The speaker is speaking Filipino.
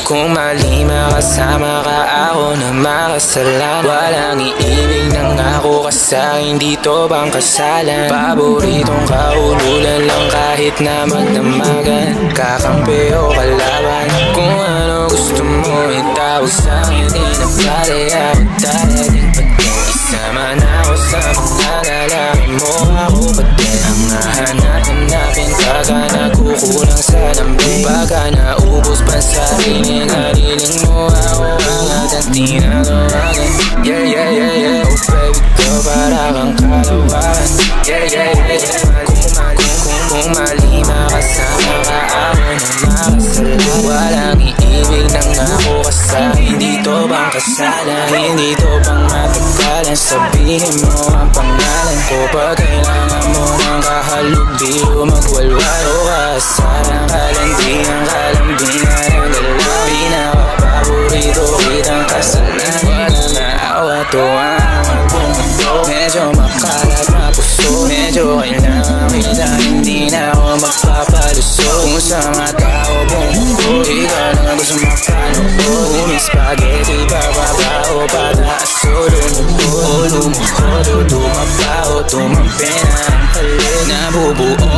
Kung mali makasama ka, ako na makasalanan. Walang iibig ng ako ka sa'kin, dito bang kasalan? Paboritong kaululan lang kahit na magdamagan. Kakampi o kalaban, kung ano gusto mo itawag sa'kin. Di na pare ako darating pa din. Isama na ako sa mga lalaki mo, ako pa din. Ang hahanap-hanapin pagka nagkukulang sa lambing. Pagka naubos pa sa tingin, haliling mo ako agad ang tinagawagan. Yeah, yeah, yeah, yeah. Oh baby ko, para kang kalawakan. Yeah, yeah, yeah, yeah. Kung mali makasama ka, ako na makasala. Walang iibig ng ako ka sa'kin, dito bang kasalan? Hindi to pang matagalan, sabihin mo ang pangalan ko. Pag kailangan mo ng kahalubilo, magwalwal o kasalan. Kalandian, kalambingan ang dalawa. Pinaka-paborito kitang kasalan. Walang naawa to ang pumunto. Medyo makalat na puso, medyo kailangan kita. Hindi na ako magpapaluso. Kung sa mga tao bumuko, ikaw na gusto mapano ko. May spaghetti, bababa o pataas o lumuko. O lumuko, tumaba o tumampi na ang palit. Nabubuo